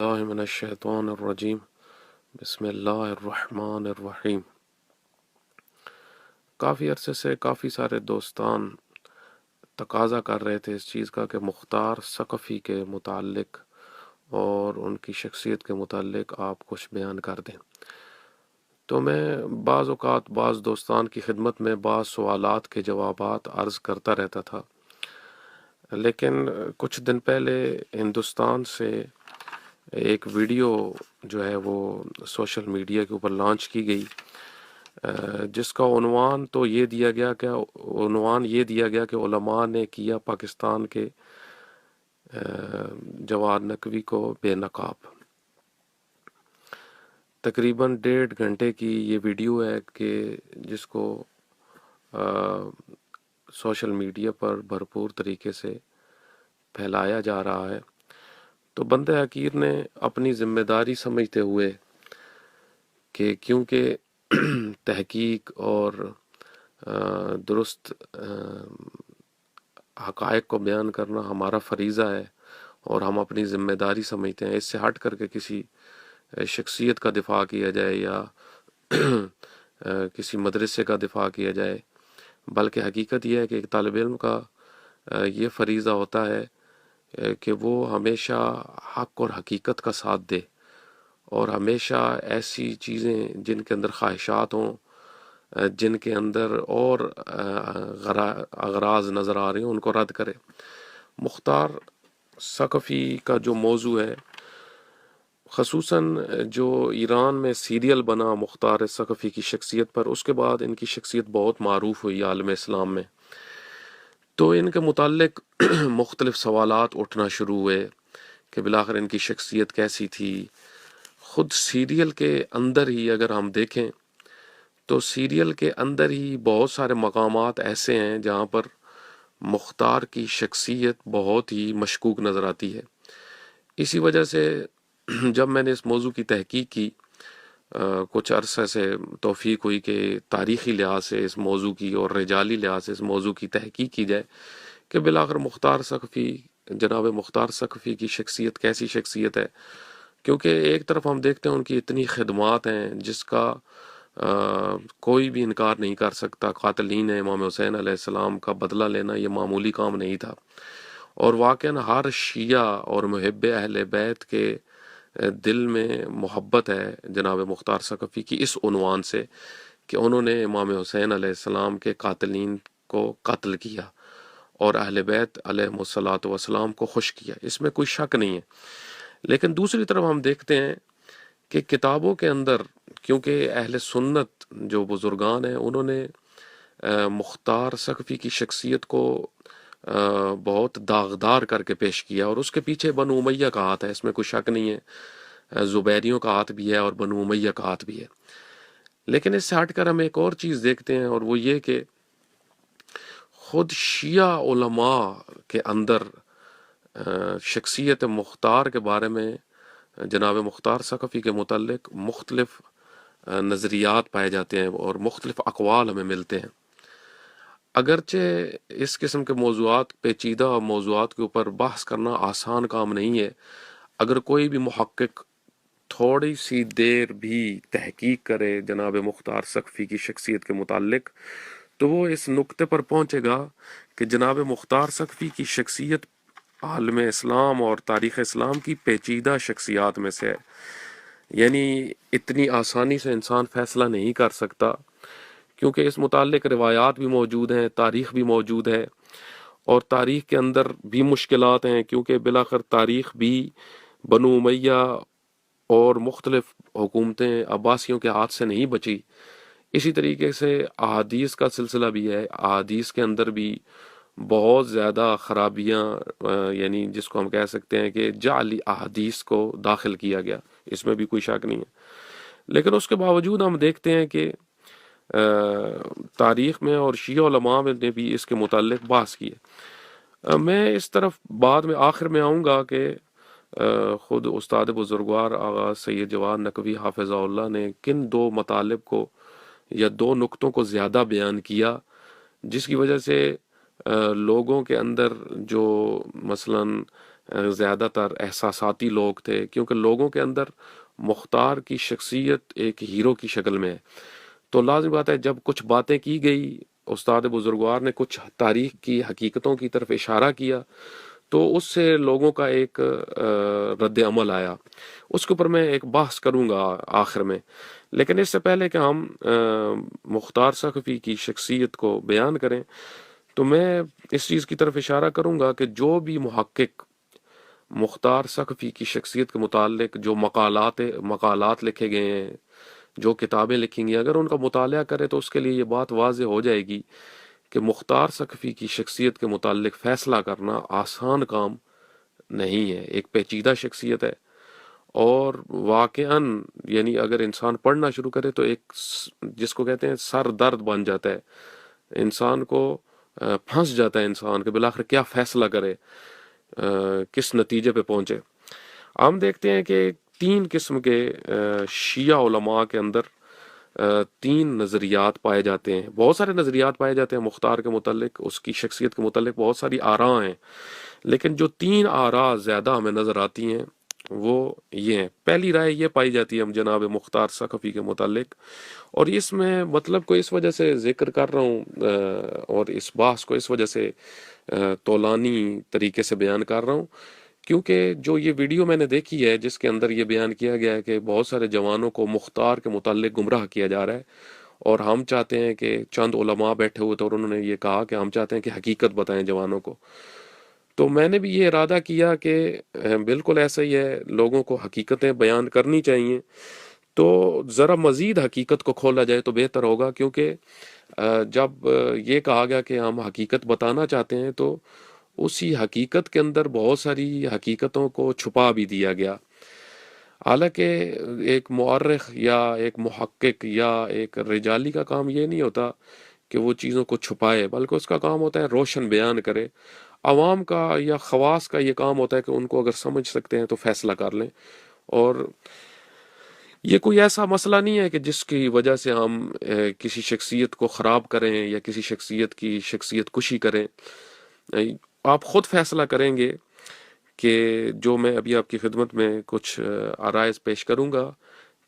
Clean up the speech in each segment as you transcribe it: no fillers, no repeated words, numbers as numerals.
اللہ من الشیطان الرجیم بسم اللہ الرحمن الرحیم۔ کافی عرصے سے کافی سارے دوستان تقاضا کر رہے تھے اس چیز کا کہ مختار ثقفی کے متعلق اور ان کی شخصیت کے متعلق آپ کچھ بیان کر دیں۔ تو میں بعض اوقات بعض دوستان کی خدمت میں بعض سوالات کے جوابات عرض کرتا رہتا تھا، لیکن کچھ دن پہلے ہندوستان سے ایک ویڈیو جو ہے وہ سوشل میڈیا کے اوپر لانچ کی گئی، جس کا عنوان یہ دیا گیا کہ علماء نے کیا پاکستان کے جواد نقوی کو بے نقاب۔ تقریباً 1.5 گھنٹے کی یہ ویڈیو ہے کہ جس کو سوشل میڈیا پر بھرپور طریقے سے پھیلایا جا رہا ہے۔ تو بندہ حقیر نے اپنی ذمہ داری سمجھتے ہوئے کہ کیونکہ تحقیق اور درست حقائق کو بیان کرنا ہمارا فریضہ ہے اور ہم اپنی ذمہ داری سمجھتے ہیں، اس سے ہٹ کر کے کسی شخصیت کا دفاع کیا جائے یا کسی مدرسے کا دفاع کیا جائے، بلکہ حقیقت یہ ہے کہ ایک طالب علم کا یہ فریضہ ہوتا ہے کہ وہ ہمیشہ حق اور حقیقت کا ساتھ دے، اور ہمیشہ ایسی چیزیں جن کے اندر خواہشات ہوں، جن کے اندر اور اغراض نظر آ رہے ہیں، ان کو رد کرے۔ مختار ثقفی کا جو موضوع ہے، خصوصاً جو ایران میں سیریل بنا مختار ثقفی کی شخصیت پر، اس کے بعد ان کی شخصیت بہت معروف ہوئی عالم اسلام میں، تو ان کے متعلق مختلف سوالات اٹھنا شروع ہوئے کہ بالآخر ان کی شخصیت کیسی تھی۔ خود سیریل کے اندر ہی اگر ہم دیکھیں تو سیریل کے اندر ہی بہت سارے مقامات ایسے ہیں جہاں پر مختار کی شخصیت بہت ہی مشکوک نظر آتی ہے۔ اسی وجہ سے جب میں نے اس موضوع کی تحقیق کی، کچھ عرصے سے توفیق ہوئی کہ تاریخی لحاظ سے اس موضوع کی اور رجالی لحاظ سے اس موضوع کی تحقیق کی جائے کہ بالآخر جناب مختار ثقفی کی شخصیت کیسی شخصیت ہے، کیونکہ ایک طرف ہم دیکھتے ہیں ان کی اتنی خدمات ہیں جس کا کوئی بھی انکار نہیں کر سکتا۔ قاتلین امام حسین علیہ السلام کا بدلہ لینا یہ معمولی کام نہیں تھا، اور واقعاً ہر شیعہ اور محب اہل بیت کے دل میں محبت ہے جناب مختار ثقفی کی اس عنوان سے کہ انہوں نے امام حسین علیہ السلام کے قاتلین کو قتل کیا اور اہل بیت علیہ الصلوۃ والسلام کو خوش کیا، اس میں کوئی شک نہیں ہے۔ لیکن دوسری طرف ہم دیکھتے ہیں کہ کتابوں کے اندر، کیونکہ اہل سنت جو بزرگان ہیں انہوں نے مختار ثقفی کی شخصیت کو بہت داغدار کر کے پیش کیا، اور اس کے پیچھے بنو امیہ کا ہاتھ ہے، اس میں کوئی شک نہیں ہے، زبیریوں کا ہاتھ بھی ہے اور بنو امیہ کا ہاتھ بھی ہے۔ لیکن اس سے ہٹ کر ہم ایک اور چیز دیکھتے ہیں، اور وہ یہ کہ خود شیعہ علماء کے اندر شخصیت مختار کے بارے میں، جناب مختار ثقفی کے متعلق مختلف نظریات پائے جاتے ہیں اور مختلف اقوال ہمیں ملتے ہیں۔ اگرچہ اس قسم کے موضوعات، پیچیدہ موضوعات کے اوپر بحث کرنا آسان کام نہیں ہے، اگر کوئی بھی محقق تھوڑی سی دیر بھی تحقیق کرے جناب مختار ثقفی کی شخصیت کے متعلق تو وہ اس نقطے پر پہنچے گا کہ جناب مختار ثقفی کی شخصیت عالم اسلام اور تاریخ اسلام کی پیچیدہ شخصیات میں سے ہے، یعنی اتنی آسانی سے انسان فیصلہ نہیں کر سکتا، کیونکہ اس متعلق روایات بھی موجود ہیں، تاریخ بھی موجود ہے، اور تاریخ کے اندر بھی مشکلات ہیں، کیونکہ بالآخر تاریخ بھی بنو امیہ اور مختلف حکومتیں عباسیوں کے ہاتھ سے نہیں بچی۔ اسی طریقے سے احادیث کا سلسلہ بھی ہے، احادیث کے اندر بھی بہت زیادہ خرابیاں، یعنی جس کو ہم کہہ سکتے ہیں کہ جعلی احادیث کو داخل کیا گیا، اس میں بھی کوئی شک نہیں ہے۔ لیکن اس کے باوجود ہم دیکھتے ہیں کہ تاریخ میں اور شیعہ علماء نے بھی اس کے متعلق بحث کی ہے۔ میں اس طرف بعد میں آخر میں آؤں گا کہ خود استاد بزرگوار آغا سید جواد نقوی حافظہ اللہ نے کن دو مطالب کو یا دو نقطوں کو زیادہ بیان کیا، جس کی وجہ سے لوگوں کے اندر جو مثلاً زیادہ تر احساساتی لوگ تھے، کیونکہ لوگوں کے اندر مختار کی شخصیت ایک ہیرو کی شکل میں ہے۔ تو لازم بات ہے جب کچھ باتیں کی گئی، استاد بزرگوار نے کچھ تاریخ کی حقیقتوں کی طرف اشارہ کیا، تو اس سے لوگوں کا ایک رد عمل آیا۔ اس کے اوپر میں ایک بحث کروں گا آخر میں، لیکن اس سے پہلے کہ ہم مختار ثقفی کی شخصیت کو بیان کریں، تو میں اس چیز کی طرف اشارہ کروں گا کہ جو بھی محقق مختار ثقفی کی شخصیت کے متعلق جو مقالات لکھے گئے ہیں، جو کتابیں لکھی گئی، اگر ان کا مطالعہ کرے تو اس کے لیے یہ بات واضح ہو جائے گی کہ مختار ثقفی کی شخصیت کے متعلق فیصلہ کرنا آسان کام نہیں ہے، ایک پیچیدہ شخصیت ہے، اور واقعاً یعنی اگر انسان پڑھنا شروع کرے تو ایک جس کو کہتے ہیں سر درد بن جاتا ہے، انسان کو پھنس جاتا ہے انسان کہ بالآخر کیا فیصلہ کرے، کس نتیجے پہ پہنچے۔ ہم دیکھتے ہیں کہ 3 قسم کے شیعہ علماء کے اندر 3 نظریات پائے جاتے ہیں، بہت سارے نظریات پائے جاتے ہیں مختار کے متعلق، اس کی شخصیت کے متعلق بہت ساری آراء ہیں، لیکن جو 3 آراء زیادہ ہمیں نظر آتی ہیں وہ یہ ہیں۔ پہلی رائے یہ پائی جاتی ہے ہم جناب مختار ثقفی کے متعلق، اور اس میں مطلب کو اس وجہ سے ذکر کر رہا ہوں اور اس بحث کو اس وجہ سے طولانی طریقے سے بیان کر رہا ہوں، کیونکہ جو یہ ویڈیو میں نے دیکھی ہے جس کے اندر یہ بیان کیا گیا ہے کہ بہت سارے جوانوں کو مختار کے متعلق گمراہ کیا جا رہا ہے، اور ہم چاہتے ہیں کہ چند علماء بیٹھے ہوئے تھے اور انہوں نے یہ کہا کہ ہم چاہتے ہیں کہ حقیقت بتائیں جوانوں کو۔ تو میں نے بھی یہ ارادہ کیا کہ بالکل ایسا ہی ہے، لوگوں کو حقیقتیں بیان کرنی چاہیے، تو ذرا مزید حقیقت کو کھولا جائے تو بہتر ہوگا، کیونکہ جب یہ کہا گیا کہ ہم حقیقت بتانا چاہتے ہیں تو اسی حقیقت کے اندر بہت ساری حقیقتوں کو چھپا بھی دیا گیا۔ حالانکہ ایک مورخ یا ایک محقق یا ایک رجالی کا کام یہ نہیں ہوتا کہ وہ چیزوں کو چھپائے، بلکہ اس کا کام ہوتا ہے روشن بیان کرے۔ عوام کا یا خواص کا یہ کام ہوتا ہے کہ ان کو اگر سمجھ سکتے ہیں تو فیصلہ کر لیں، اور یہ کوئی ایسا مسئلہ نہیں ہے کہ جس کی وجہ سے ہم کسی شخصیت کو خراب کریں یا کسی شخصیت کی شخصیت کشی کریں۔ آپ خود فیصلہ کریں گے کہ جو میں ابھی آپ کی خدمت میں کچھ آرائز پیش کروں گا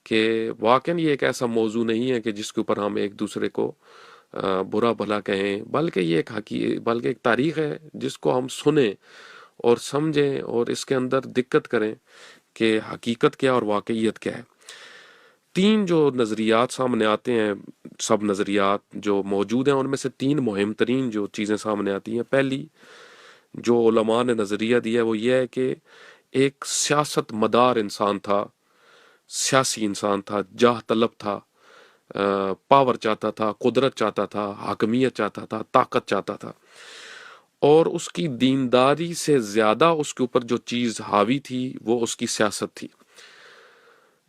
کہ واقعاً یہ ایک ایسا موضوع نہیں ہے کہ جس کے اوپر ہم ایک دوسرے کو برا بھلا کہیں، بلکہ یہ بلکہ ایک تاریخ ہے جس کو ہم سنیں اور سمجھیں اور اس کے اندر دقت کریں کہ حقیقت کیا اور واقعیت کیا ہے۔ 3 جو نظریات سامنے آتے ہیں، سب نظریات جو موجود ہیں ان میں سے 3 مہم ترین جو چیزیں سامنے آتی ہیں۔ پہلی جو علماء نے نظریہ دیا ہے وہ یہ ہے کہ ایک سیاست مدار انسان تھا، سیاسی انسان تھا، جاہ طلب تھا، پاور چاہتا تھا، قدرت چاہتا تھا، حاکمیت چاہتا تھا، طاقت چاہتا تھا، اور اس کی دینداری سے زیادہ اس کے اوپر جو چیز حاوی تھی وہ اس کی سیاست تھی،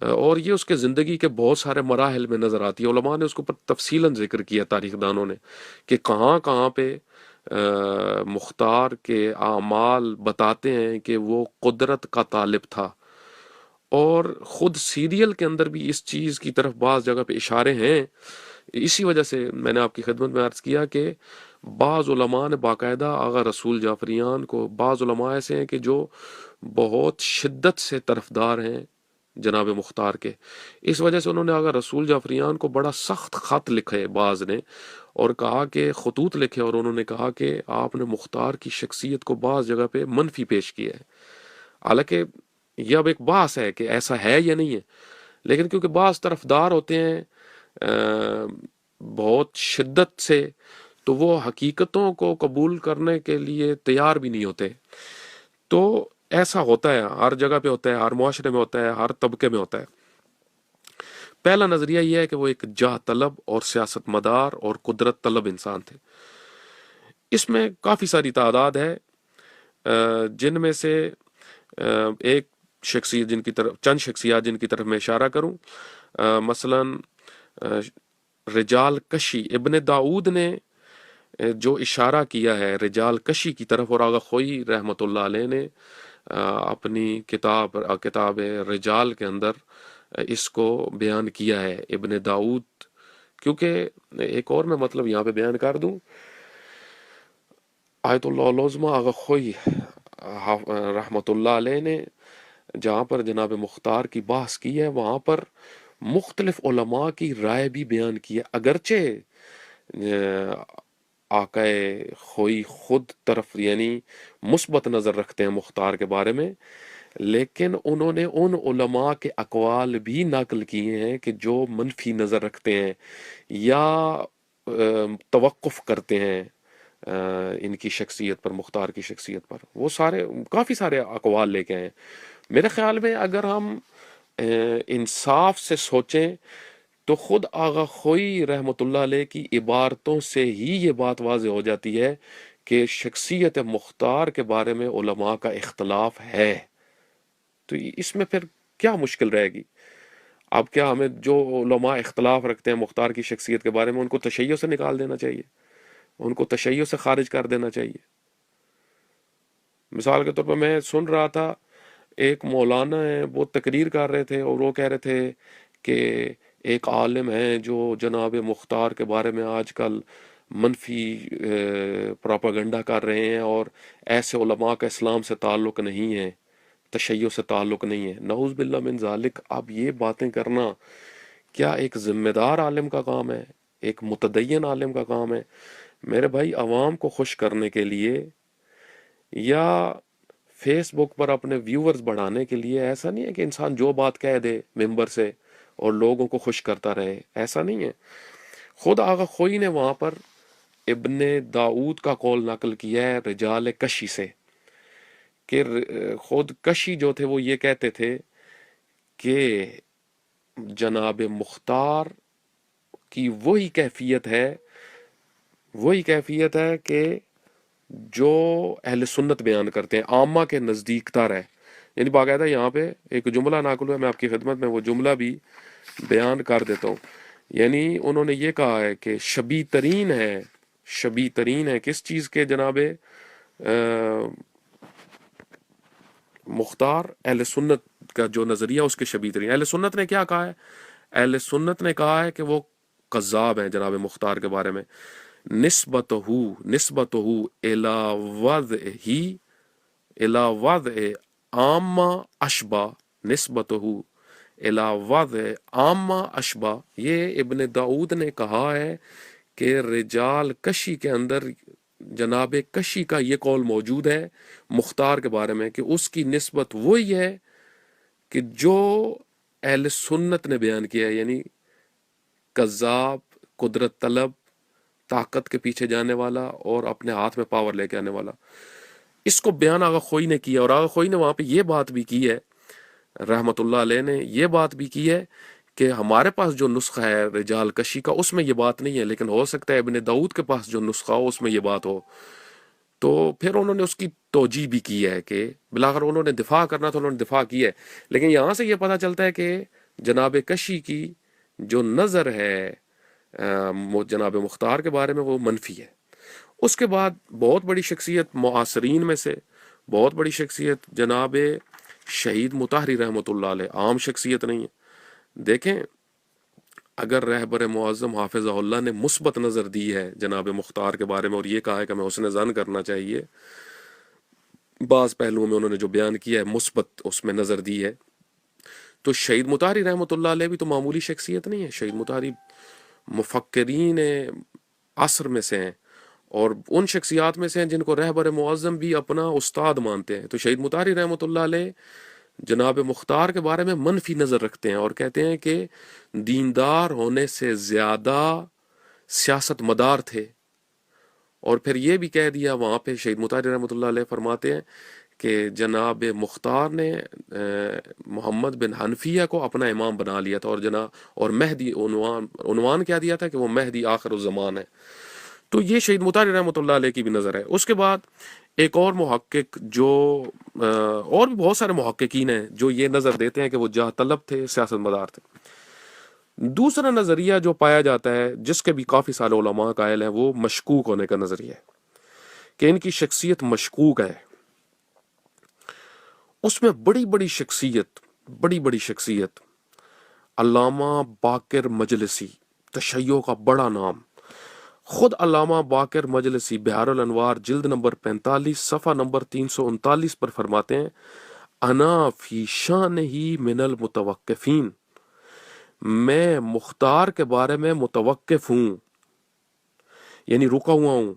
اور یہ اس کے زندگی کے بہت سارے مراحل میں نظر آتی ہے۔ علماء نے اس کے اوپر تفصیلاً ذکر کیا، تاریخ دانوں نے، کہ کہاں کہاں پہ مختار کے اعمال بتاتے ہیں کہ وہ قدرت کا طالب تھا، اور خود سیریل کے اندر بھی اس چیز کی طرف بعض جگہ پہ اشارے ہیں۔ اسی وجہ سے میں نے آپ کی خدمت میں عرض کیا کہ بعض علماء نے باقاعدہ آغا رسول جعفریان کو، بعض علماء ایسے ہیں کہ جو بہت شدت سے طرفدار ہیں جناب مختار کے، اس وجہ سے انہوں نے آغا رسول جعفریان کو بڑا سخت خط لکھے بعض نے، اور کہا کہ خطوط لکھے، اور انہوں نے کہا کہ آپ نے مختار کی شخصیت کو بعض جگہ پہ منفی پیش کیا ہے۔ حالانکہ یہ اب ایک بحث ہے کہ ایسا ہے یا نہیں ہے، لیکن کیونکہ بعض طرفدار ہوتے ہیں بہت شدت سے، تو وہ حقیقتوں کو قبول کرنے کے لیے تیار بھی نہیں ہوتے۔ تو ایسا ہوتا ہے، ہر جگہ پہ ہوتا ہے، ہر معاشرے میں ہوتا ہے، ہر طبقے میں ہوتا ہے۔ پہلا نظریہ یہ ہے کہ وہ ایک جاہ طلب اور سیاست مدار اور قدرت طلب انسان تھے۔ اس میں کافی ساری تعداد ہے، جن میں سے ایک شخصیت جن کی طرف چند شخصیات جن کی طرف میں اشارہ کروں، مثلا رجال کشی، ابن داؤد نے جو اشارہ کیا ہے رجال کشی کی طرف، اور آغا خوئی رحمۃ اللہ علیہ نے اپنی کتاب رجال کے اندر اس کو بیان کیا ہے، ابن داؤد۔ کیونکہ ایک اور میں مطلب یہاں پہ بیان کر دوں، آیت اللہ العظمیٰ آغا خوئی رحمۃ اللہ علیہ نے جہاں پر جناب مختار کی بحث کی ہے وہاں پر مختلف علماء کی رائے بھی بیان کی ہے، اگرچہ آقائے خوئی خود طرف یعنی مثبت نظر رکھتے ہیں مختار کے بارے میں، لیکن انہوں نے ان علماء کے اقوال بھی نقل کیے ہیں کہ جو منفی نظر رکھتے ہیں یا توقف کرتے ہیں ان کی شخصیت پر، مختار کی شخصیت پر. وہ سارے کافی سارے اقوال لے کے آئے ہیں. میرے خیال میں اگر ہم انصاف سے سوچیں تو خود آغا خوئی رحمۃ اللہ علیہ کی عبارتوں سے ہی یہ بات واضح ہو جاتی ہے کہ شخصیت مختار کے بارے میں علماء کا اختلاف ہے. تو اس میں پھر کیا مشکل رہے گی؟ اب کیا ہمیں جو علماء اختلاف رکھتے ہیں مختار کی شخصیت کے بارے میں ان کو تشیع سے نکال دینا چاہیے، ان کو تشیع سے خارج کر دینا چاہیے؟ مثال کے طور پر میں سن رہا تھا ایک مولانا ہے، وہ تقریر کر رہے تھے اور وہ کہہ رہے تھے کہ ایک عالم ہے جو جناب مختار کے بارے میں آج کل منفی پراپاگنڈا کر رہے ہیں اور ایسے علماء کا اسلام سے تعلق نہیں ہے، تشیع سے تعلق نہیں ہے. نعوذ باللہ من ذالک. اب یہ باتیں کرنا کیا ایک ذمہ دار عالم کا کام ہے؟ ایک متدین عالم کا کام ہے؟ میرے بھائی، عوام کو خوش کرنے کے لیے یا فیس بک پر اپنے ویورز بڑھانے کے لیے ایسا نہیں ہے کہ انسان جو بات کہہ دے ممبر سے اور لوگوں کو خوش کرتا رہے. ایسا نہیں ہے. خود آغا خوئی نے وہاں پر ابن داؤد کا قول نقل کیا ہے رجال کشی سے کہ خود کشی جو تھے وہ یہ کہتے تھے کہ جناب مختار کی وہی کیفیت ہے کہ جو اہل سنت بیان کرتے ہیں، عامہ کے نزدیک تر ہے. یعنی باقاعدہ یہاں پہ ایک جملہ نقل ہے، میں آپ کی خدمت میں وہ جملہ بھی بیان کر دیتا ہوں. یعنی انہوں نے یہ کہا ہے کہ شبیہ ترین ہے کس چیز کے جناب مختار؟ اہل سنت کا جو نظریہ اس کے شبیہ ترین. اہل سنت نے کیا کہا ہے؟ اہل سنت نے کہا ہے کہ وہ کذاب ہیں جناب مختار کے بارے میں. نسبتہ الی وضع عامہ اشبہ، نسبتہ الی وضع عامہ اشبہ. یہ ابن داؤد نے کہا ہے کہ رجال کشی کے اندر جناب کشی کا یہ قول موجود ہے مختار کے بارے میں کہ اس کی نسبت وہی ہے کہ جو اہل سنت نے بیان کیا ہے، یعنی کذاب، قدرت طلب، طاقت کے پیچھے جانے والا اور اپنے ہاتھ میں پاور لے کے آنے والا. اس کو بیان آغا خوئی نے کیا، اور آغا خوئی نے وہاں پہ یہ بات بھی کی ہے، رحمت اللہ علیہ نے یہ بات بھی کی ہے کہ ہمارے پاس جو نسخہ ہے رجال کشی کا اس میں یہ بات نہیں ہے، لیکن ہو سکتا ہے ابن داؤد کے پاس جو نسخہ ہو اس میں یہ بات ہو. تو پھر انہوں نے اس کی توجیہ بھی کی ہے کہ بلاخر انہوں نے دفاع کرنا تھا، انہوں نے دفاع کی ہے. لیکن یہاں سے یہ پتہ چلتا ہے کہ جناب کشی کی جو نظر ہے جناب مختار کے بارے میں وہ منفی ہے. اس کے بعد بہت بڑی شخصیت معاصرین میں سے بہت بڑی شخصیت جناب شہید مطہری رحمۃ اللہ علیہ، عام شخصیت نہیں ہے. دیکھیں، اگر رہبر معظم حافظہ اللہ نے مثبت نظر دی ہے جناب مختار کے بارے میں اور یہ کہا ہے کہ ہمیں حسن ظن کرنا چاہیے، بعض پہلوؤں میں انہوں نے جو بیان کیا ہے مثبت اس میں نظر دی ہے، تو شہید مطہری رحمۃ اللہ علیہ بھی تو معمولی شخصیت نہیں ہے. شہید مطہری مفکرین عصر میں سے ہیں اور ان شخصیات میں سے ہیں جن کو رہبر معظم بھی اپنا استاد مانتے ہیں. تو شہید مطہری رحمۃ اللہ علیہ جناب مختار کے بارے میں منفی نظر رکھتے ہیں اور کہتے ہیں کہ دیندار ہونے سے زیادہ سیاست مدار تھے. اور پھر یہ بھی کہہ دیا وہاں پہ شہید مطہری رحمۃ اللہ علیہ فرماتے ہیں کہ جناب مختار نے محمد بن حنفیہ کو اپنا امام بنا لیا تھا اور مہدی عنوان کیا دیا تھا کہ وہ مہدی آخر الزمان ہے. تو یہ شہید مطہری رحمۃ اللہ علیہ کی بھی نظر ہے. اس کے بعد ایک اور محقق جو اور بھی بہت سارے محققین ہیں جو یہ نظر دیتے ہیں کہ وہ جاہ طلب تھے، سیاست مدار تھے. دوسرا نظریہ جو پایا جاتا ہے جس کے بھی کافی سارے علماء قائل ہیں وہ مشکوک ہونے کا نظریہ ہے کہ ان کی شخصیت مشکوک ہے. اس میں بڑی بڑی شخصیت علامہ باقر مجلسی، تشیع کا بڑا نام، خود علامہ باقر مجلسی بہار الانوار جلد نمبر 45 صفحہ نمبر 339 پر فرماتے ہیں انا فی شان ہی من المتوقفین، میں مختار کے بارے میں متوقف ہوں، یعنی رکا ہوا ہوں،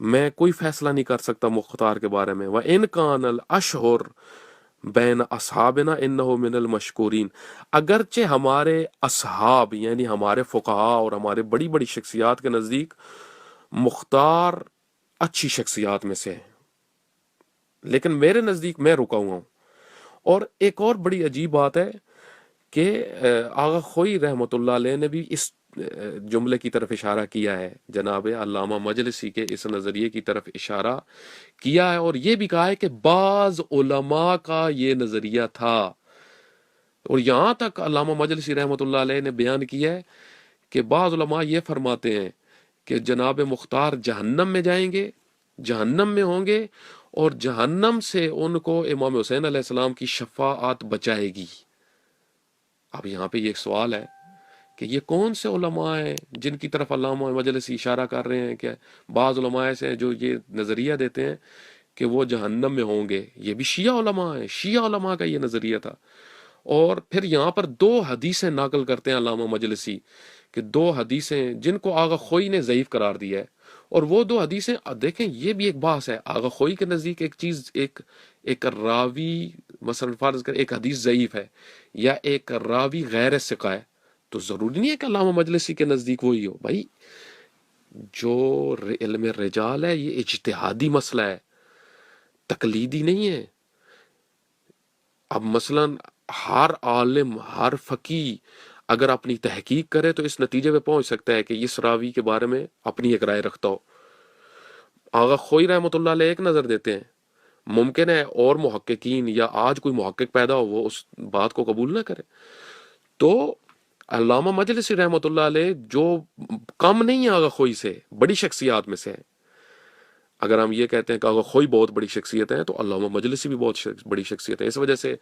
میں کوئی فیصلہ نہیں کر سکتا مختار کے بارے میں۔ وَإِن كَانَ الْأَشْهُرُ بین اصحابنا انہ من المشکورین، اگرچہ ہمارے اصحاب یعنی ہمارے فقہاء اور ہمارے بڑی بڑی شخصیات کے نزدیک مختار اچھی شخصیات میں سے ہے، لیکن میرے نزدیک میں رکا ہوا ہوں۔ اور ایک اور بڑی عجیب بات ہے کہ آغا خوئی رحمۃ اللہ علیہ نے بھی اس جملے کی طرف اشارہ کیا ہے، جناب علامہ مجلسی کے اس نظریے کی طرف اشارہ کیا ہے، اور یہ بھی کہا ہے کہ بعض علماء کا یہ نظریہ تھا، اور یہاں تک علامہ مجلسی رحمۃ اللہ علیہ نے بیان کیا ہے کہ بعض علماء یہ فرماتے ہیں کہ جناب مختار جہنم میں جائیں گے، جہنم میں ہوں گے، اور جہنم سے ان کو امام حسین علیہ السلام کی شفاعت بچائے گی۔ اب یہاں پہ یہ ایک سوال ہے کہ یہ کون سے علماء ہیں جن کی طرف علامہ مجلسی اشارہ کر رہے ہیں کہ بعض علماء ایسے ہیں جو یہ نظریہ دیتے ہیں کہ وہ جہنم میں ہوں گے؟ یہ بھی شیعہ علماء ہیں، شیعہ علماء کا یہ نظریہ تھا۔ اور پھر یہاں پر دو حدیثیں نقل کرتے ہیں علامہ مجلسی کہ دو حدیثیں جن کو آغا خوئی نے ضعیف قرار دیا ہے، اور وہ دو حدیثیں دیکھیں یہ بھی ایک بحث ہے۔ آغا خوئی کے نزدیک ایک چیز ایک راوی مثلا فرض کر ایک حدیث ضعیف ہے یا ایک راوی غیر ثقہ ہے، تو ضروری نہیں ہے کہ علامہ مجلسی کے نزدیک وہی ہو۔ بھائی جو علم رجال ہے یہ اجتہادی مسئلہ ہے، تقلیدی نہیں ہے۔ اب مثلا ہر عالم ہر فقی اگر اپنی تحقیق کرے تو اس نتیجے پہ پہنچ سکتا ہے کہ اس راوی کے بارے میں اپنی ایک رائے رکھتا ہو۔ آغا خوئی رحمۃ اللہ علیہ ایک نظر دیتے ہیں، ممکن ہے اور محققین یا آج کوئی محقق پیدا ہو وہ اس بات کو قبول نہ کرے۔ تو علامہ مجلسی رحمۃ اللہ علیہ جو کم نہیں ہے آغا خوئی سے، بڑی شخصیات میں سے ہے۔ اگر ہم یہ کہتے ہیں کہ آغا خوئی بہت بڑی شخصیت ہے تو علامہ مجلسی بھی بہت بڑی شخصیت ہے۔ اس وجہ سے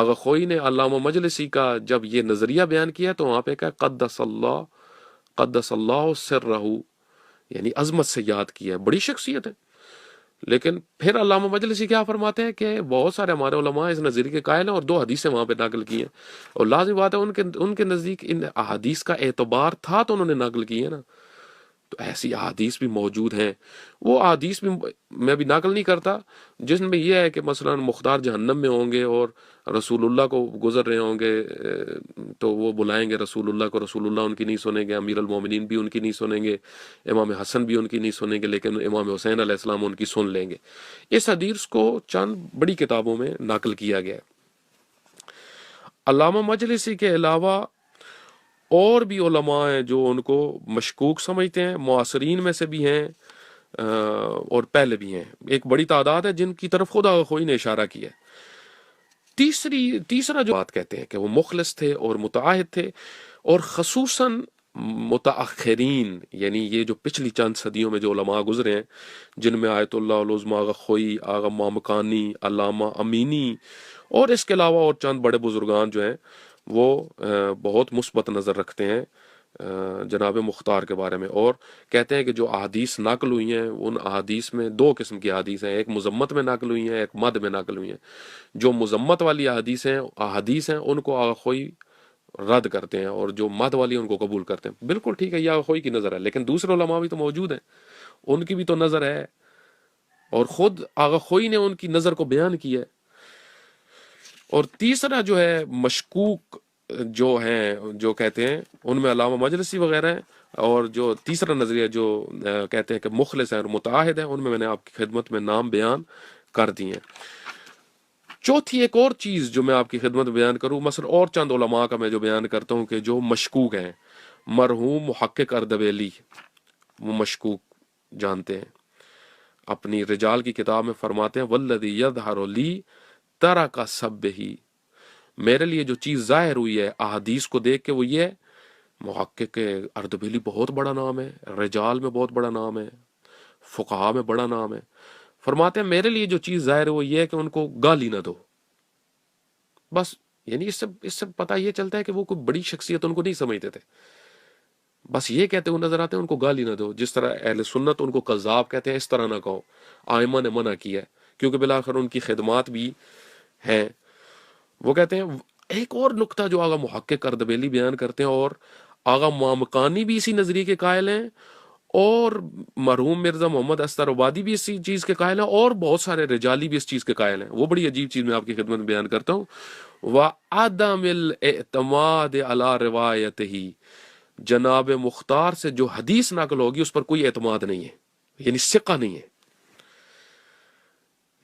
آغا خوئی نے علامہ مجلسی کا جب یہ نظریہ بیان کیا تو وہاں پہ کہا قدس اللہ سرہ، یعنی عظمت سے یاد کیا ہے، بڑی شخصیت ہے۔ لیکن پھر علامہ مجلسی کیا فرماتے ہیں کہ بہت سارے ہمارے علماء اس نظریے کے قائل ہیں اور دو حدیثیں وہاں پہ نقل کی ہیں، اور لازم بات ہے ان کے نزدیک ان احادیث کا اعتبار تھا تو انہوں نے نقل کی ہے نا۔ تو ایسی احادیث بھی موجود ہیں، وہ احادیث بھی میں بھی نقل نہیں کرتا جس میں یہ ہے کہ مثلا مختار جہنم میں ہوں گے اور رسول اللہ کو گزر رہے ہوں گے تو وہ بلائیں گے رسول اللہ کو، رسول اللہ ان کی نہیں سنیں گے، امیر المومنین بھی ان کی نہیں سنیں گے، امام حسن بھی ان کی نہیں سنیں گے، لیکن امام حسین علیہ السلام ان کی سن لیں گے۔ اس حدیث کو چند بڑی کتابوں میں نقل کیا گیا ہے۔ علامہ مجلسی کے علاوہ اور بھی علماء ہیں جو ان کو مشکوک سمجھتے ہیں، معاصرین میں سے بھی ہیں اور پہلے بھی ہیں، ایک بڑی تعداد ہے جن کی طرف خود آغا خوئی نے اشارہ کیا ہے۔ تیسرا جو بات کہتے ہیں کہ وہ مخلص تھے اور متعاہد تھے، اور خصوصاً متاخرین یعنی یہ جو پچھلی چند صدیوں میں جو علماء گزرے ہیں جن میں آیت اللہ العظمی آغا خوئی، آغا مامکانی، علامہ امینی اور اس کے علاوہ اور چند بڑے بزرگان جو ہیں وہ بہت مثبت نظر رکھتے ہیں جناب مختار کے بارے میں، اور کہتے ہیں کہ جو احادیث نقل ہوئی ہیں ان احادیث میں دو قسم کی احادیث ہیں، ایک مذمت میں نقل ہوئی ہیں، ایک مد میں نقل ہوئی ہیں۔ جو مذمت والی احادیث ہیں ان کو آغا خوئی رد کرتے ہیں، اور جو مد والی ان کو قبول کرتے ہیں۔ بالکل ٹھیک ہے، یہ آغا خوئی کی نظر ہے، لیکن دوسرے علماء بھی تو موجود ہیں، ان کی بھی تو نظر ہے، اور خود آغا خوئی نے ان کی نظر کو بیان کیا ہے۔ اور تیسرا جو ہے مشکوک جو ہیں جو کہتے ہیں ان میں علامہ مجلسی وغیرہ ہیں، اور جو تیسرا نظریہ جو کہتے ہیں کہ مخلص ہیں اور متعاہد ہیں، ان میں نے آپ کی خدمت میں نام بیان کر دی ہیں۔ چوتھی ایک اور چیز جو میں آپ کی خدمت میں بیان کروں، مثلا اور چند علماء کا میں جو بیان کرتا ہوں کہ جو مشکوک ہیں، مرحوم محقق اردبیلی وہ مشکوک جانتے ہیں، اپنی رجال کی کتاب میں فرماتے ہیں والذی یظہر لی ترک سبہ، میرے لیے جو چیز ظاہر ہوئی ہے احادیث کو دیکھ کے وہ یہ ہے، محقق اردبیلی بہت بڑا نام ہے، رجال میں بہت بڑا نام ہے، فقہاء میں بڑا نام ہے، فرماتے ہیں میرے لیے جو چیز ظاہر ہے وہ یہ ہے کہ ان کو گالی نہ دو، بس۔ یعنی اس سے پتہ یہ چلتا ہے کہ وہ کوئی بڑی شخصیت ان کو نہیں سمجھتے تھے، بس یہ کہتے ہوئے نظر آتے ہیں ان کو گالی نہ دو، جس طرح اہل سنت ان کو کذاب کہتے ہیں اس طرح نہ کہو، آئمہ نے منع کیا ہے کیونکہ بالآخر ان کی خدمات بھی ہیں۔ وہ کہتے ہیں ایک اور نقطہ جو آغا محقق اردبیلی بیان کرتے ہیں، اور آغا مامکانی بھی اسی نظریے کے قائل ہیں، اور مرحوم مرزا محمد استر آبادی بھی اسی چیز کے قائل ہیں، اور بہت سارے رجالی بھی اس چیز کے قائل ہیں۔ وہ بڑی عجیب چیز میں آپ کی خدمت میں بیان کرتا ہوں، وَعَدَمِ الْاعْتِمَادِ عَلَى رِوَایَتِهِ، جناب مختار سے جو حدیث نقل ہوگی اس پر کوئی اعتماد نہیں ہے، یعنی ثقہ نہیں ہے۔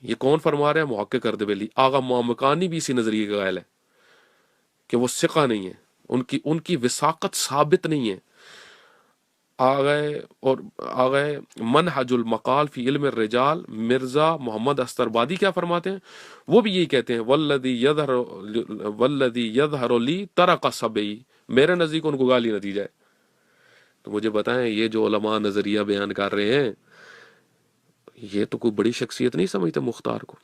یہ کون فرما رہا ہے؟ محقق اردبیلی۔ آغا مامکانی بھی اسی نظریے کا قائل ہے کہ وہ ثقہ نہیں ہے، ان کی وثاقت ثابت نہیں ہے۔ آگئے منہج المقال فی علم الرجال مرزا محمد استربادی کیا فرماتے ہیں؟ وہ بھی یہی کہتے ہیں والذی یظہر لی ترک سبعی، میرے نزدیک ان کو گالی نہ دی جائے۔ تو مجھے بتائیں یہ جو علماء نظریہ بیان کر رہے ہیں یہ تو کوئی بڑی شخصیت نہیں سمجھتے مختار کو،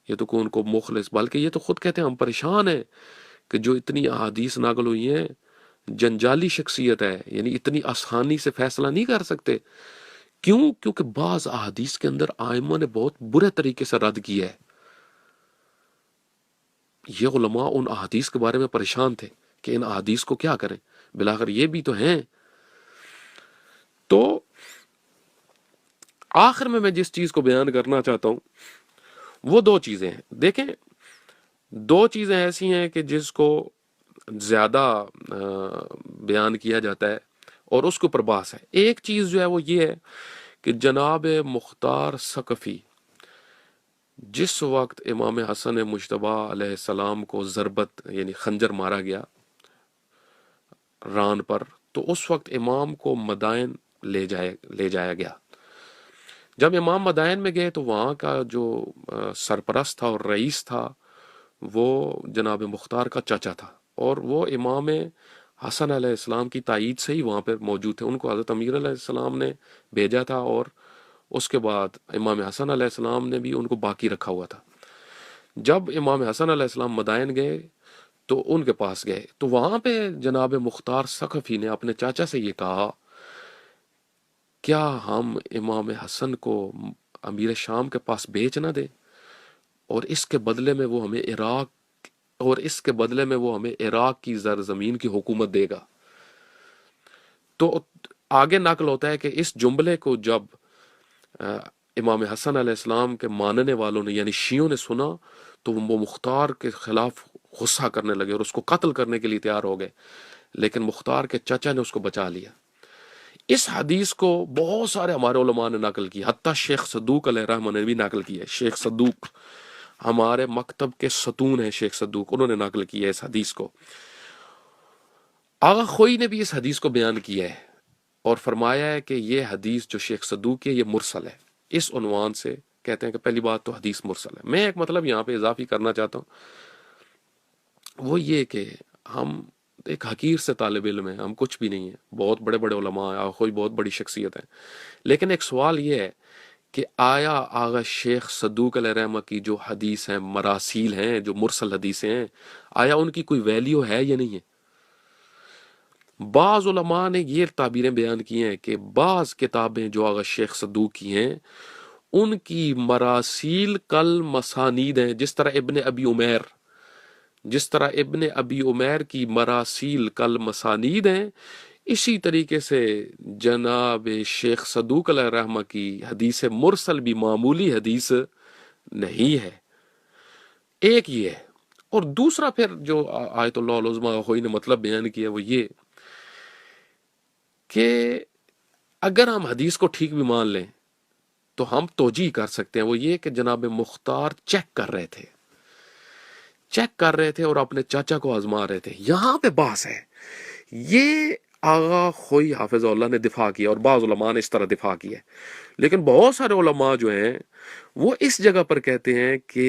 یہ تو کوئی ان کو مخلص، بلکہ یہ تو خود کہتے ہیں ہم پریشان ہیں کہ جو اتنی احادیث نقل ہوئی ہیں جنجالی شخصیت ہے، یعنی اتنی آسانی سے فیصلہ نہیں کر سکتے۔ کیوں؟ کیونکہ بعض احادیث کے اندر آئمہ نے بہت برے طریقے سے رد کیا ہے۔ یہ علماء ان احادیث کے بارے میں پریشان تھے کہ ان احادیث کو کیا کریں، بلاخر یہ بھی تو ہیں۔ تو آخر میں جس چیز کو بیان کرنا چاہتا ہوں وہ دو چیزیں ہیں۔ دیکھیں دو چیزیں ایسی ہیں کہ جس کو زیادہ بیان کیا جاتا ہے اور اس کے اوپر بحث ہے۔ ایک چیز جو ہے وہ یہ ہے کہ جناب مختار ثقفی جس وقت امام حسن مجتبیٰ علیہ السلام کو ضربت یعنی خنجر مارا گیا ران پر، تو اس وقت امام کو مدائن لے جایا گیا۔ جب امام مدائن میں گئے تو وہاں کا جو سرپرست تھا اور رئیس تھا وہ جناب مختار کا چچا تھا، اور وہ امام حسن علیہ السلام کی تائید سے ہی وہاں پہ موجود تھے۔ ان کو حضرت امیر علیہ السلام نے بھیجا تھا، اور اس کے بعد امام حسن علیہ السلام نے بھی ان کو باقی رکھا ہوا تھا۔ جب امام حسن علیہ السلام مدائن گئے تو ان کے پاس گئے، تو وہاں پہ جناب مختار ثقفی نے اپنے چاچا سے یہ کہا کیا ہم امام حسن کو امیر شام کے پاس بیچ نہ دیں، اور اس کے بدلے میں وہ ہمیں عراق کی زرزمین کی حکومت دے گا۔ تو آگے نقل ہوتا ہے کہ اس جملے کو جب امام حسن علیہ السلام کے ماننے والوں نے یعنی شیعوں نے سنا تو وہ مختار کے خلاف غصہ کرنے لگے اور اس کو قتل کرنے کے لیے تیار ہو گئے، لیکن مختار کے چچا نے اس کو بچا لیا۔ اس حدیث کو بہت سارے ہمارے علماء نے نقل کی، حتیٰ شیخ صدوق علیہ رحمہ نے بھی نقل کی ہے۔ شیخ صدوق ہمارے مکتب کے ستون ہیں، شیخ صدوق، انہوں نے نقل کی ہے اس حدیث کو۔ آغا خوئی نے بھی اس حدیث کو بیان کیا ہے اور فرمایا ہے کہ یہ حدیث جو شیخ صدوق ہے یہ مرسل ہے۔ اس عنوان سے کہتے ہیں کہ پہلی بات تو حدیث مرسل ہے۔ میں ایک مطلب یہاں پہ اضافی کرنا چاہتا ہوں، وہ یہ کہ ہم ایک حقیر سے طالب علم ہیں، ہم کچھ بھی نہیں ہیں، بہت بڑے بڑے علماء ہیں، کوئی بہت بڑی شخصیت ہے، لیکن ایک سوال یہ ہے کہ آیا آغا شیخ صدوق علیہ رحمہ کی جو حدیث ہیں مراسیل ہیں، جو مرسل حدیثیں ہیں، آیا ان کی کوئی ویلیو ہے یا نہیں ہے؟ بعض علماء نے یہ تعبیریں بیان کی ہیں کہ بعض کتابیں جو آغا شیخ صدوق کی ہیں ان کی مراسیل کل مسانید ہیں، جس طرح ابن ابی عمیر کی مراسیل کل مسانید ہیں، اسی طریقے سے جناب شیخ صدوق علیہ رحمہ کی حدیث مرسل بھی معمولی حدیث نہیں ہے۔ ایک یہ ہے، اور دوسرا پھر جو آیت اللہ العظمیٰ خوئی نے مطلب بیان کیا وہ یہ کہ اگر ہم حدیث کو ٹھیک بھی مان لیں تو ہم توجیہ کر سکتے ہیں، وہ یہ کہ جناب مختار چیک کر رہے تھے اور اپنے چاچا کو آزما رہے تھے۔ یہاں پہ بحث ہے، یہ آغا خوئی حافظ اللہ نے دفاع کیا اور بعض علماء نے اس طرح دفاع کیا، لیکن بہت سارے علماء جو ہیں وہ اس جگہ پر کہتے ہیں کہ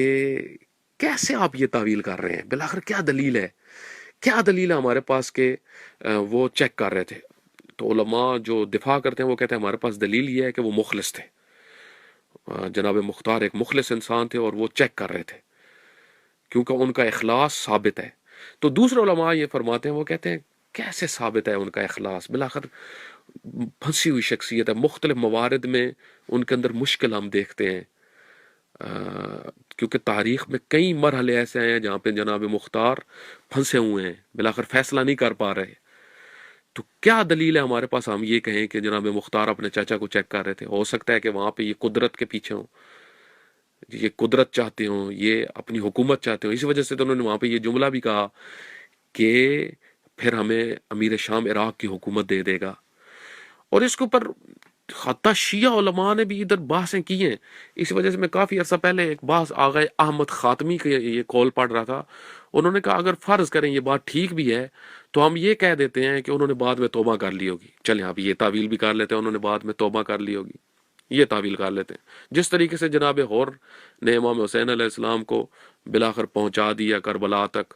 کیسے آپ یہ تعویل کر رہے ہیں، بالآخر کیا دلیل ہے ہمارے پاس کہ وہ چیک کر رہے تھے؟ تو علماء جو دفاع کرتے ہیں وہ کہتے ہیں ہمارے پاس دلیل یہ ہے کہ وہ مخلص تھے، جناب مختار ایک مخلص انسان تھے اور وہ چیک کر رہے تھے کیونکہ ان کا اخلاص ثابت ہے۔ تو دوسرے علماء یہ فرماتے ہیں، وہ کہتے ہیں کیسے ثابت ہے ان کا اخلاص؟ بالآخر پھنسی ہوئی شخصیت ہے، مختلف موارد میں ان کے اندر مشکل ہم دیکھتے ہیں، کیونکہ تاریخ میں کئی مرحلے ایسے ہیں جہاں پہ جناب مختار پھنسے ہوئے ہیں، بالآخر فیصلہ نہیں کر پا رہے. تو کیا دلیل ہے ہمارے پاس ہم یہ کہیں کہ جناب مختار اپنے چاچا کو چیک کر رہے تھے؟ ہو سکتا ہے کہ وہاں پہ یہ قدرت کے پیچھے ہوں، یہ قدرت چاہتے ہوں، یہ اپنی حکومت چاہتے ہوں. اس وجہ سے تو انہوں نے وہاں پہ یہ جملہ بھی کہا کہ پھر ہمیں امیر شام عراق کی حکومت دے دے گا. اور اس کے اوپر حتیٰ شیعہ علماء نے بھی ادھر بحثیں کی ہیں. اس وجہ سے میں کافی عرصہ پہلے ایک بحث آغا احمد خاتمی کے یہ کال پڑھ رہا تھا. انہوں نے کہا اگر فرض کریں یہ بات ٹھیک بھی ہے تو ہم یہ کہہ دیتے ہیں کہ انہوں نے بعد میں توبہ کر لی ہوگی. چلیں آپ یہ تعویل بھی کر لیتے ہیں، انہوں نے بعد میں توبہ کر لی ہوگی، یہ تعویل کر لیتے ہیں. جس طریقے سے جناب غور نے امام حسین علیہ السلام کو بلاخر پہنچا دیا کربلا تک،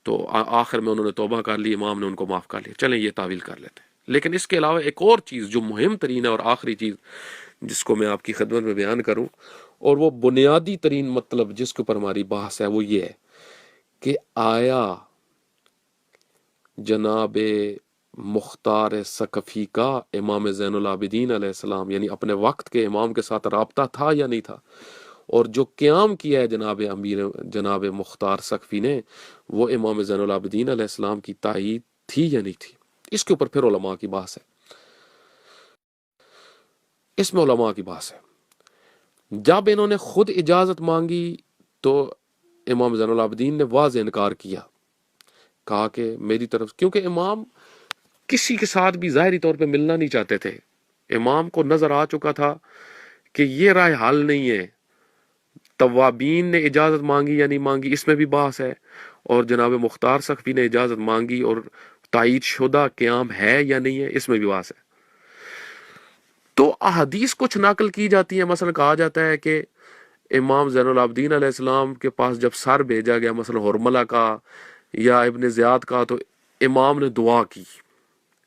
تو آخر میں انہوں نے توبہ کر لی، امام نے ان کو معاف کر لیا. چلیں یہ تعویل کر لیتے ہیں. لیکن اس کے علاوہ ایک اور چیز جو مہم ترین ہے اور آخری چیز جس کو میں آپ کی خدمت میں بیان کروں، اور وہ بنیادی ترین مطلب جس کے اوپر ہماری بحث ہے، وہ یہ ہے کہ آیا جناب مختار ثقفی کا امام زین العابدین علیہ السلام یعنی اپنے وقت کے امام کے ساتھ رابطہ تھا یا نہیں تھا؟ اور جو قیام کیا ہے جناب مختار ثقفی نے، وہ امام زین العابدین علیہ السلام کی تائید تھی یا نہیں تھی؟ اس کے اوپر پھر علماء کی بحث ہے، اس میں علماء کی بحث ہے. جب انہوں نے خود اجازت مانگی تو امام زین العابدین نے واضح انکار کیا، کہا کہ میری طرف، کیونکہ امام کسی کے ساتھ بھی ظاہری طور پہ ملنا نہیں چاہتے تھے. امام کو نظر آ چکا تھا کہ یہ رائے حل نہیں ہے. توابین نے اجازت مانگی یا نہیں مانگی اس میں بھی بحث ہے، اور جناب مختار ثقفی نے اجازت مانگی اور تائید شدہ قیام ہے یا نہیں ہے اس میں بھی بحث ہے. تو احادیث کچھ نقل کی جاتی ہیں، مثلا کہا جاتا ہے کہ امام زین العابدین علیہ السلام کے پاس جب سر بھیجا گیا مثلا ہرملہ کا یا ابن زیاد کا، تو امام نے دعا کی.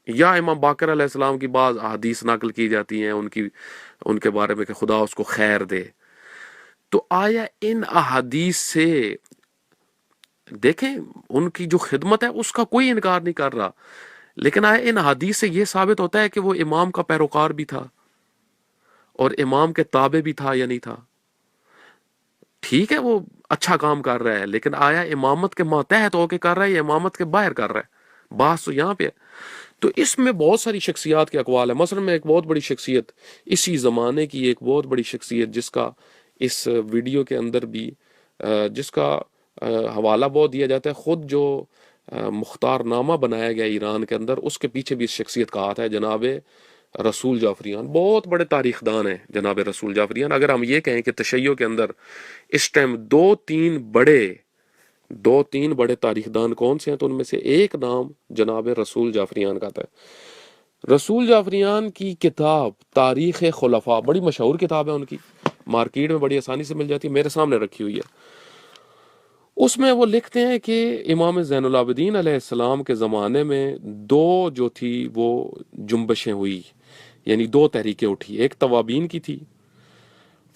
یا امام باقر علیہ السلام کی بعض احادیث نقل کی جاتی ہیں ان کے بارے میں کہ خدا اس کو خیر دے. تو آیا ان احادیث سے، دیکھیں ان کی جو خدمت ہے اس کا کوئی انکار نہیں کر رہا، لیکن آیا ان احادیث سے یہ ثابت ہوتا ہے کہ وہ امام کا پیروکار بھی تھا اور امام کے تابع بھی تھا یا نہیں تھا؟ ٹھیک ہے وہ اچھا کام کر رہا ہے، لیکن آیا امامت کے ماتحت ہو کے کر رہا ہے یا امامت کے باہر کر رہا ہے؟ بات تو یہاں پہ ہے. تو اس میں بہت ساری شخصیات کے اقوال ہیں. مثلا میں ایک بہت بڑی شخصیت اسی زمانے کی، ایک بہت بڑی شخصیت جس کا اس ویڈیو کے اندر بھی جس کا حوالہ بہت دیا جاتا ہے، خود جو مختار نامہ بنایا گیا ایران کے اندر، اس کے پیچھے بھی اس شخصیت کا ہاتھ ہے، جناب رسول جعفریان. بہت بڑے تاریخ دان ہیں جناب رسول جعفریان. اگر ہم یہ کہیں کہ تشیع کے اندر اس ٹائم دو تین بڑے تاریخ دان کون سے ہیں، تو ان میں سے ایک نام جناب رسول جعفریان کا تھا. رسول جعفریان کی کتاب تاریخ خلفاء بڑی مشہور کتاب ہے ان کی، مارکیٹ میں بڑی آسانی سے مل جاتی ہے، میرے سامنے رکھی ہوئی ہے. اس میں وہ لکھتے ہیں کہ امام زین العابدین علیہ السلام کے زمانے میں دو جو تھی وہ جنبشیں ہوئی، یعنی دو تحریکیں اٹھی. ایک توابین کی تھی.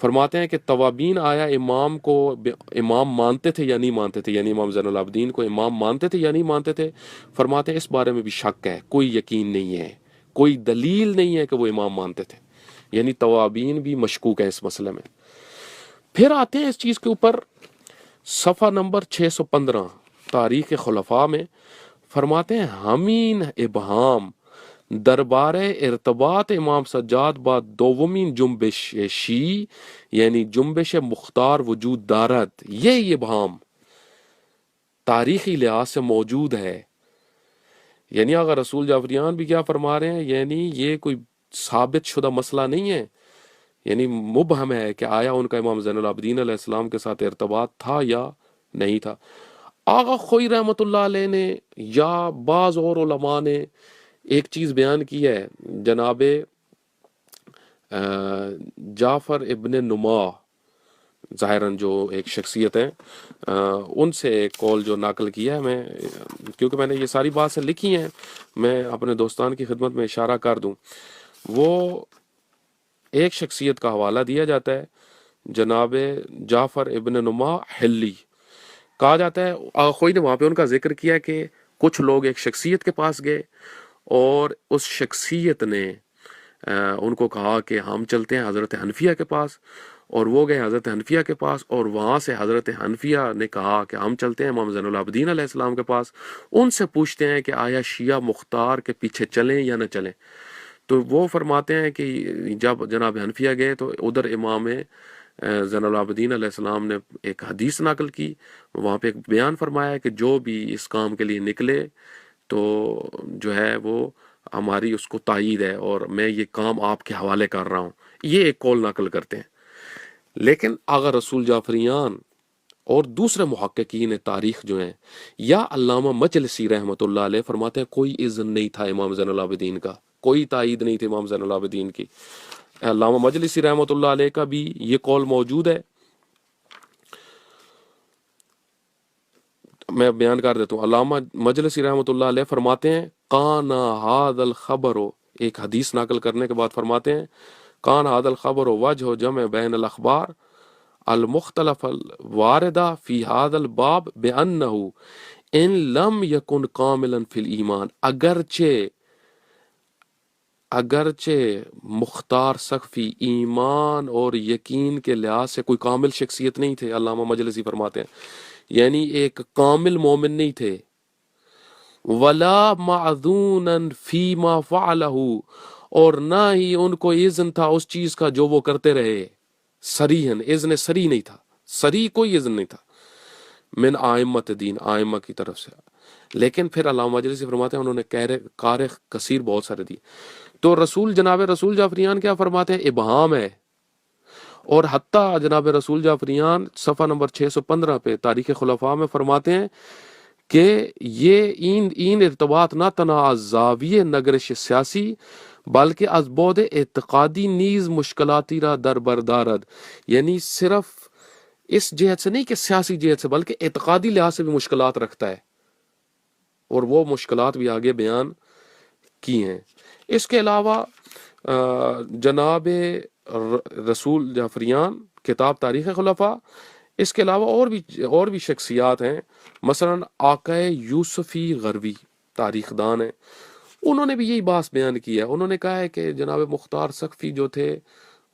فرماتے ہیں کہ توابین آیا امام کو امام مانتے تھے یا نہیں مانتے تھے، یعنی امام زین العابدین کو امام مانتے تھے یا نہیں مانتے تھے؟ فرماتے ہیں اس بارے میں بھی شک ہے، کوئی یقین نہیں ہے، کوئی دلیل نہیں ہے کہ وہ امام مانتے تھے. یعنی توابین بھی مشکوک ہیں اس مسئلے میں. پھر آتے ہیں اس چیز کے اوپر صفحہ نمبر 615 تاریخ خلفاء میں، فرماتے ہیں ہمین ابہام دربار ارتباط امام سجاد با دومین جنبش شیعی یعنی جنبش مختار وجود دارد، یہ ابہام تاریخی لحاظ سے موجود ہے. یعنی اگر رسول جعفریان بھی کیا فرما رہے ہیں، یعنی یہ کوئی ثابت شدہ مسئلہ نہیں ہے، یعنی مبہم ہے کہ آیا ان کا امام زین العابدین علیہ السلام کے ساتھ ارتباط تھا یا نہیں تھا. آغا خوئی رحمۃ اللہ علیہ نے یا بعض اور علماء نے ایک چیز بیان کی ہے، جناب جعفر ابن نما ظاہراً جو ایک شخصیت ہیں، ان سے ایک قول جو نقل کیا ہے، میں کیونکہ میں نے یہ ساری بات سے لکھی ہیں، میں اپنے دوستان کی خدمت میں اشارہ کر دوں. وہ ایک شخصیت کا حوالہ دیا جاتا ہے، جناب جعفر ابن نما حلی. کہا جاتا ہے خوئی نے وہاں پہ ان کا ذکر کیا کہ کچھ لوگ ایک شخصیت کے پاس گئے اور اس شخصیت نے ان کو کہا کہ ہم چلتے ہیں حضرت حنفیہ کے پاس، اور وہ گئے حضرت حنفیہ کے پاس، اور وہاں سے حضرت حنفیہ نے کہا کہ ہم چلتے ہیں امام زین العابدین علیہ السلام کے پاس، ان سے پوچھتے ہیں کہ آیا شیعہ مختار کے پیچھے چلیں یا نہ چلیں۔ تو وہ فرماتے ہیں کہ جب جناب حنفیہ گئے تو ادھر امام زین العابدین علیہ السلام نے ایک حدیث نقل کی، وہاں پہ ایک بیان فرمایا کہ جو بھی اس کام کے لیے نکلے تو جو ہے وہ ہماری اس کو تائید ہے، اور میں یہ کام آپ کے حوالے کر رہا ہوں، یہ ایک قول نقل کرتے ہیں۔ لیکن آغا رسول جعفریان اور دوسرے محققین تاریخ جو ہیں، یا علامہ مجلسی رحمۃ اللہ علیہ فرماتے ہیں کوئی اذن نہیں تھا امام زین العابدین کا، کوئی تائید نہیں تھی امام زین العابدین کی۔ علامہ مجلسی رحمۃ اللہ علیہ کا بھی یہ قول موجود ہے، میں بیان کر دیتا ہوں۔ علامہ مجلسی رحمۃ اللہ علیہ فرماتے ہیں کان ھذا الخبر، ایک حدیث نقل کرنے کے بعد فرماتے ہیں کان ھذا الخبر وجہ جمع بین الاخبار المختلف الواردہ فی ھذا الباب بانہ ان لم یکن کاملا فی الایمان، اگرچہ مختار سقفی ایمان اور یقین کے لحاظ سے کوئی کامل شخصیت نہیں تھے، علامہ مجلسی فرماتے ہیں یعنی ایک کامل مومن نہیں تھے، ولا معذونا فیما فعلہ، اور نہ ہی ان کو اذن تھا اس چیز کا جو وہ کرتے رہے، صریحاً اذن صریح نہیں تھا، صریح کوئی اذن نہیں تھا من آئمت دین، آئمہ کی طرف سے۔ لیکن پھر علامہ مجلسی فرماتے ہیں انہوں نے کار کثیر بہت سارے دیے، تو جناب رسول جعفریان کیا فرماتے ہیں ابہام ہے، اور حتیٰ جناب رسول جعفریان صفحہ نمبر 615 پہ تاریخ خلفاء میں فرماتے ہیں کہ یہ این ارتباط نہ تنہا از زاویہ نگرش سیاسی بلکہ از بعد اعتقادی نیز مشکلاتی را در بردارد، یعنی صرف اس جہت سے نہیں کہ سیاسی جہت سے بلکہ اعتقادی لحاظ سے بھی مشکلات رکھتا ہے، اور وہ مشکلات بھی آگے بیان کی ہیں۔ اس کے علاوہ جناب رسول جعفریان کتاب تاریخ خلفاء، اس کے علاوہ اور بھی شخصیات ہیں، مثلا آقا یوسفی غروی تاریخ دان ہیں، انہوں نے بھی یہی بات بیان کی ہے، انہوں نے کہا ہے کہ جناب مختار سقفی جو تھے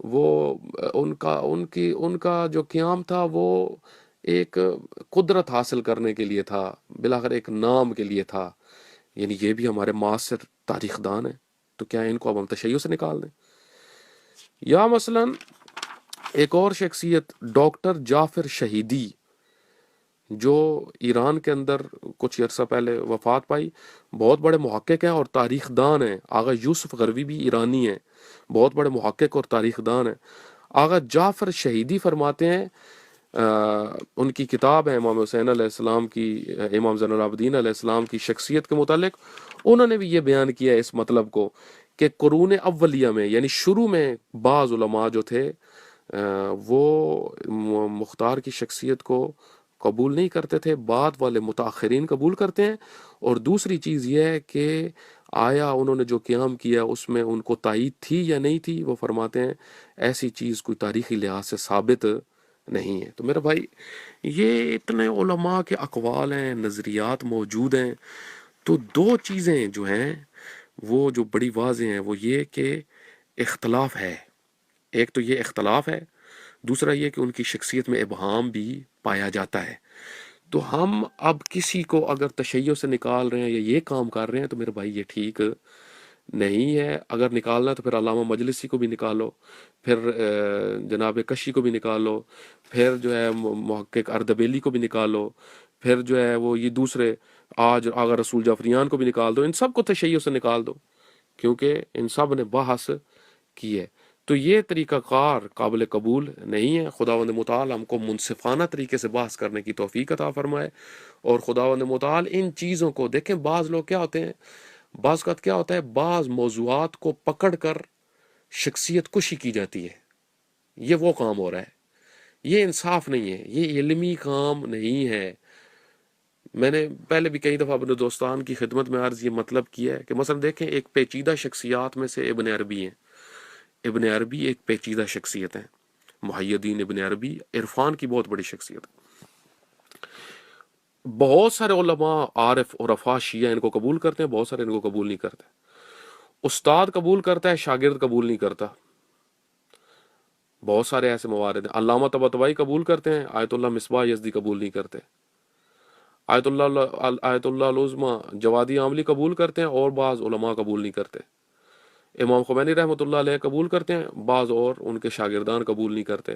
وہ ان کا جو قیام تھا وہ ایک قدرت حاصل کرنے کے لیے تھا، بلاخر ایک نام کے لیے تھا، یعنی یہ بھی ہمارے معاصر تاریخ دان ہیں، تو کیا ان کو اب ہم تشیع سے نکال دیں؟ یا مثلا ایک اور شخصیت ڈاکٹر جعفر شہیدی جو ایران کے اندر کچھ عرصہ پہلے وفات پائی، بہت بڑے محقق ہیں اور تاریخ دان ہیں۔ آغا یوسف غروی بھی ایرانی ہیں، بہت بڑے محقق اور تاریخ دان ہیں۔ آغا جعفر شہیدی فرماتے ہیں، ان کی کتاب ہے امام حسین علیہ السلام کی، امام زین العابدین علیہ السلام کی شخصیت کے متعلق، انہوں نے بھی یہ بیان کیا ہے اس مطلب کو کہ قرون اولیہ میں یعنی شروع میں بعض علماء جو تھے وہ مختار کی شخصیت کو قبول نہیں کرتے تھے، بعد والے متاخرین قبول کرتے ہیں، اور دوسری چیز یہ ہے کہ آیا انہوں نے جو قیام کیا اس میں ان کو تائید تھی یا نہیں تھی، وہ فرماتے ہیں ایسی چیز کوئی تاریخی لحاظ سے ثابت نہیں ہے۔ تو میرا بھائی یہ اتنے علماء کے اقوال ہیں، نظریات موجود ہیں، تو دو چیزیں جو ہیں وہ جو بڑی واضح ہیں وہ یہ کہ اختلاف ہے، ایک تو یہ اختلاف ہے، دوسرا یہ کہ ان کی شخصیت میں ابہام بھی پایا جاتا ہے۔ تو ہم اب کسی کو اگر تشیع سے نکال رہے ہیں یا یہ کام کر رہے ہیں تو میرے بھائی یہ ٹھیک نہیں ہے۔ اگر نکالنا ہے تو پھر علامہ مجلسی کو بھی نکالو، پھر جناب کشی کو بھی نکالو، پھر جو ہے محقق اردبیلی کو بھی نکالو، پھر جو ہے وہ یہ دوسرے آج آغا رسول جعفریان کو بھی نکال دو، ان سب کو تشیع سے نکال دو، کیونکہ ان سب نے بحث کی ہے۔ تو یہ طریقہ کار قابل قبول نہیں ہے۔ خداوند متعال ہم کو منصفانہ طریقے سے بحث کرنے کی توفیق عطا فرمائے، اور خداوند متعال ان چیزوں کو دیکھیں، بعض لوگ کیا ہوتے ہیں، بعض کا کیا ہوتا ہے، بعض موضوعات کو پکڑ کر شخصیت کشی کی جاتی ہے، یہ وہ کام ہو رہا ہے، یہ انصاف نہیں ہے، یہ علمی کام نہیں ہے۔ میں نے پہلے بھی کئی دفعہ اپنے دوستان کی خدمت میں عرض یہ مطلب کیا ہے کہ مثلا دیکھیں ایک پیچیدہ شخصیات میں سے ابن عربی ہیں، ابن عربی ایک پیچیدہ شخصیت ہے، محی الدین ابن عربی عرفان کی بہت بڑی شخصیت ہے۔ بہت سارے علماء عارف عرفا شیعہ ان کو قبول کرتے ہیں، بہت سارے ان کو قبول نہیں کرتے۔ استاد قبول کرتا ہے، شاگرد قبول نہیں کرتا۔ بہت سارے ایسے موارد ہیں۔ علامہ طباطبائی قبول کرتے ہیں، آیت اللہ مصباح یزدی قبول نہیں کرتے۔ آیت اللہ العظمی جوادی عاملی قبول کرتے ہیں اور بعض علماء قبول نہیں کرتے۔ امام خمینی رحمۃ اللہ علیہ قبول کرتے ہیں، بعض اور ان کے شاگردان قبول نہیں کرتے۔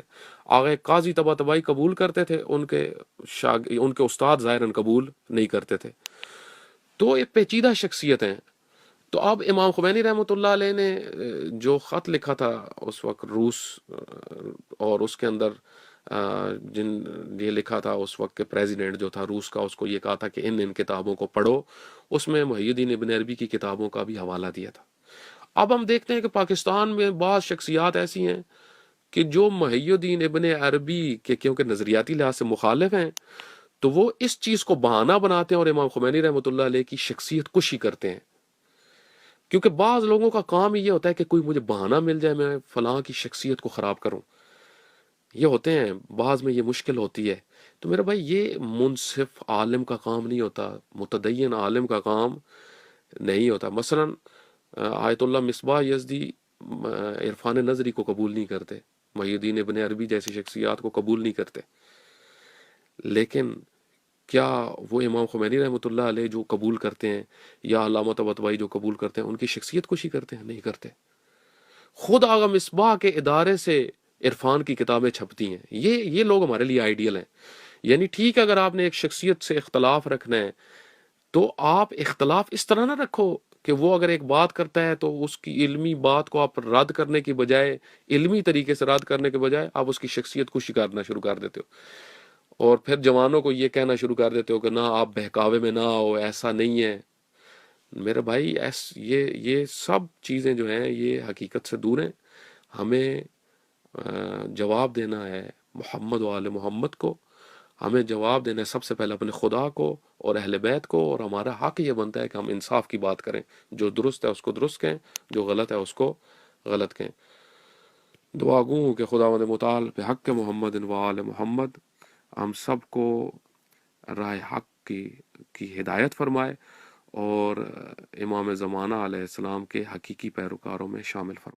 آگے قاضی طباطبائی قبول کرتے تھے، ان کے استاد ظاہراً قبول نہیں کرتے تھے۔ تو یہ پیچیدہ شخصیت ہیں۔ تو اب امام خمینی رحمۃ اللہ علیہ نے جو خط لکھا تھا اس وقت روس، اور اس کے اندر جن یہ لکھا تھا اس وقت کے پریزیڈنٹ جو تھا روس کا، اس کو یہ کہا تھا کہ ان کتابوں کو پڑھو، اس میں محی الدین ابن عربی کی کتابوں کا بھی حوالہ دیا تھا۔ اب ہم دیکھتے ہیں کہ پاکستان میں بعض شخصیات ایسی ہیں کہ جو محی الدین ابن عربی کے کیونکہ نظریاتی لحاظ سے مخالف ہیں، تو وہ اس چیز کو بہانہ بناتے ہیں اور امام خمینی رحمۃ اللہ علیہ کی شخصیت کشی کرتے ہیں۔ کیونکہ بعض لوگوں کا کام یہ ہوتا ہے کہ کوئی مجھے بہانہ مل جائے، میں فلاں کی شخصیت کو خراب کروں۔ یہ ہوتے ہیں، بعض میں یہ مشکل ہوتی ہے۔ تو میرا بھائی یہ منصف عالم کا کام نہیں ہوتا، متدین عالم کا کام نہیں ہوتا۔ مثلا آیت اللہ مصباح یزدی عرفان نظری کو قبول نہیں کرتے، محی الدین ابن عربی جیسی شخصیات کو قبول نہیں کرتے، لیکن کیا وہ امام خمینی رحمۃ اللہ علیہ جو قبول کرتے ہیں یا علامہ طباطبائی جو قبول کرتے ہیں ان کی شخصیت کشی کرتے ہیں؟ نہیں کرتے۔ خود آغا مصباح کے ادارے سے عرفان کی کتابیں چھپتی ہیں۔ یہ لوگ ہمارے لیے آئیڈیل ہیں۔ یعنی ٹھیک ہے، اگر آپ نے ایک شخصیت سے اختلاف رکھنا ہے تو آپ اختلاف اس طرح نہ رکھو کہ وہ اگر ایک بات کرتا ہے تو اس کی علمی بات کو آپ رد کرنے کی بجائے، علمی طریقے سے رد کرنے کے بجائے آپ اس کی شخصیت کو شکارنا شروع کر دیتے ہو، اور پھر جوانوں کو یہ کہنا شروع کر دیتے ہو کہ نہ آپ بہکاوے میں نہ آؤ، ایسا نہیں ہے۔ میرے بھائی یہ سب چیزیں جو ہیں یہ حقیقت سے دور ہیں۔ ہمیں جواب دینا ہے محمد و آل محمد کو، ہمیں جواب دینا ہے سب سے پہلے اپنے خدا کو اور اہل بیت کو، اور ہمارا حق یہ بنتا ہے کہ ہم انصاف کی بات کریں، جو درست ہے اس کو درست کہیں، جو غلط ہے اس کو غلط کہیں۔ دعا گوں ہوں کہ خداوند متعال بحق محمد و آل محمد ہم سب کو راہ حق کی ہدایت فرمائے، اور امام زمانہ علیہ السلام کے حقیقی پیروکاروں میں شامل فرمائے۔